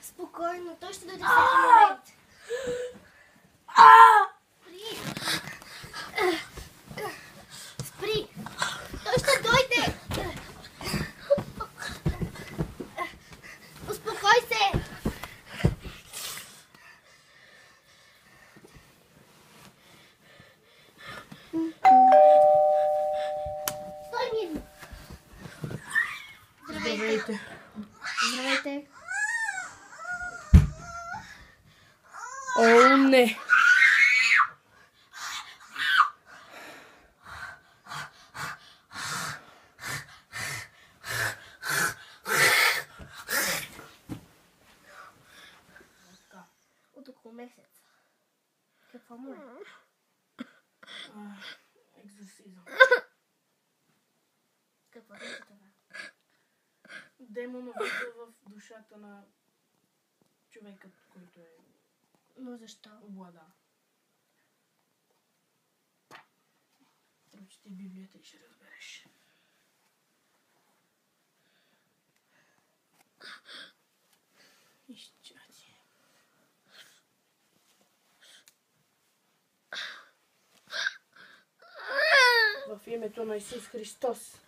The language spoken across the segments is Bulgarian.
Спокойно, той ще дойде всеки момент. Спри! Той ще дойде! Успокой се! Стой мирно! Здравейте! Здравейте! О, не! От около месец. Какво му е? Екзорсизъм. Какво е това? Демонът влиза в душата на човекът, който е Но защо? облада. Прочети Библията и ще разбереш. Изчати. В името на Исус Христос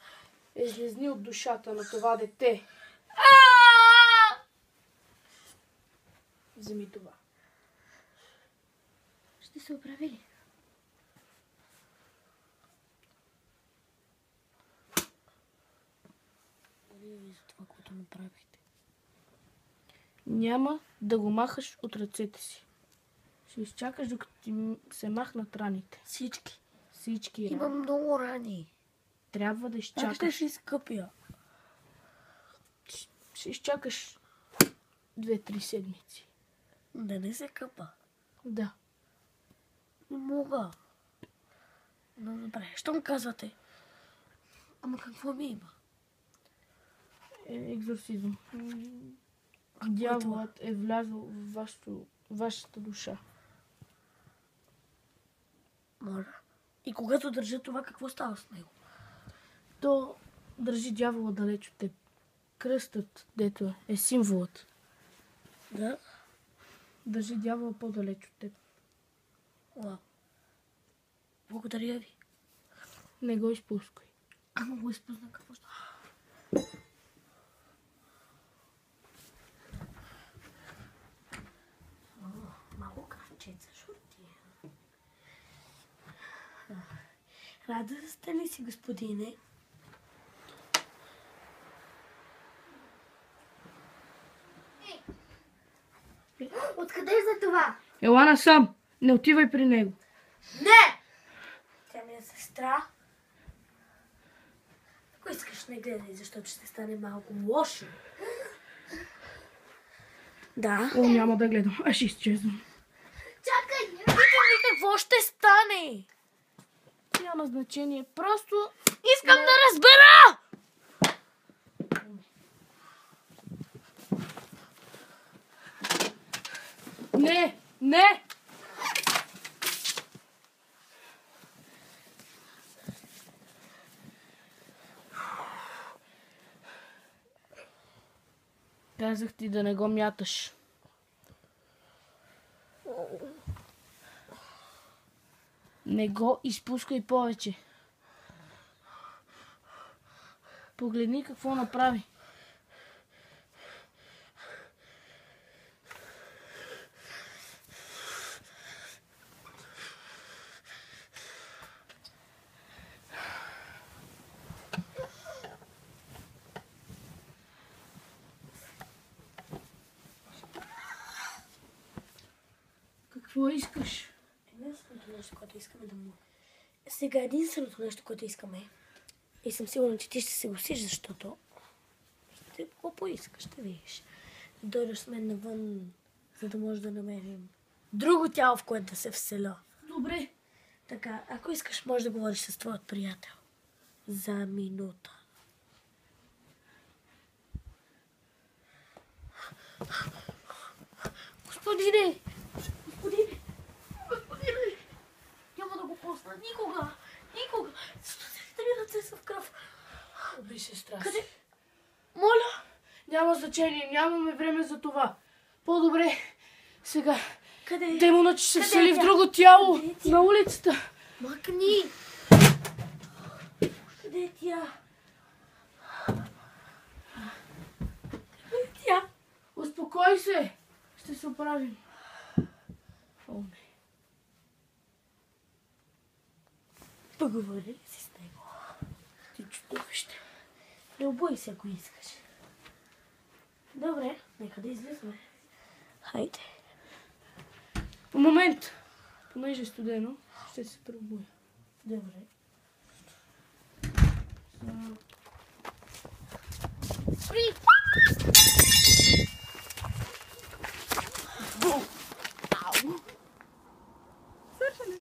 излезни от душата на това дете. Вземи това. Ще се оправи ли? За това, което направихте. Няма да го махаш от ръцете си. Ще изчакаш, докато ти се махнат раните. Всички. Всички рани. Имам много рани. Трябва да Как ще изчакаш. се изкъпя? Ще изчакаш 2-3 седмици. Да не се къпа. Да. Не мога. Но добре, щом казвате. Ама какво ми има? Екзорсизъм. Дяволът е влязъл в вашата душа. Моля. И когато държа това, какво става с него? То държи дявола далеч от теб. Кръстът, дето е символът. Да? Държи дявола по-далеч от теб. Уау. Благодаря ви. Не го изпускай. Ама го изпусна, какво става? Малко кръвчеца шурти. Рада сте ли си, господине? Откъде е за това? Ела насам. Не отивай при него. Не! Тя ми е сестра. Ако искаш, не гледай, защото ще стане малко лошо. Да. О, няма да гледам. Аз ще изчезвам. Чакай! Питам ви какво ще стане. Няма значение. Просто Искам да разбера! не! Не! Казах ти да не го мяташ. Не го изпускай повече. Погледни какво направи. Какво искаш? Единственото нещо, което искаме да му... Сега единственото нещо, което искаме. И съм сигурна, че ти ще се гласиш, защото... Ще го поискаш, ще видиш. Дойдеш с мен навън, за да може да намерим друго тяло, в което да се вселя. Добре. Така, ако искаш, може да говориш с твоят приятел. За минута. Господине! Господине! Господине! Няма да го пусна никога! Никога! Всичките ми ръце са в кръв. Убий сестра си. Къде? Моля! Няма значение, нямаме време за това. По-добре сега. Къде? Демонът ще се Къде всели е в тя? друго тяло Къде е тя? на улицата. Мъкни! Къде е тя? Къде е тя? Успокой се. Ще се оправим. О, не. Поговори ли си с него? Ти чудовище. Не обой се, ако искаш. Добре, нека да излизаме. Хайде. Момент. Понеже е студено, ще се преобуя. Добре. Само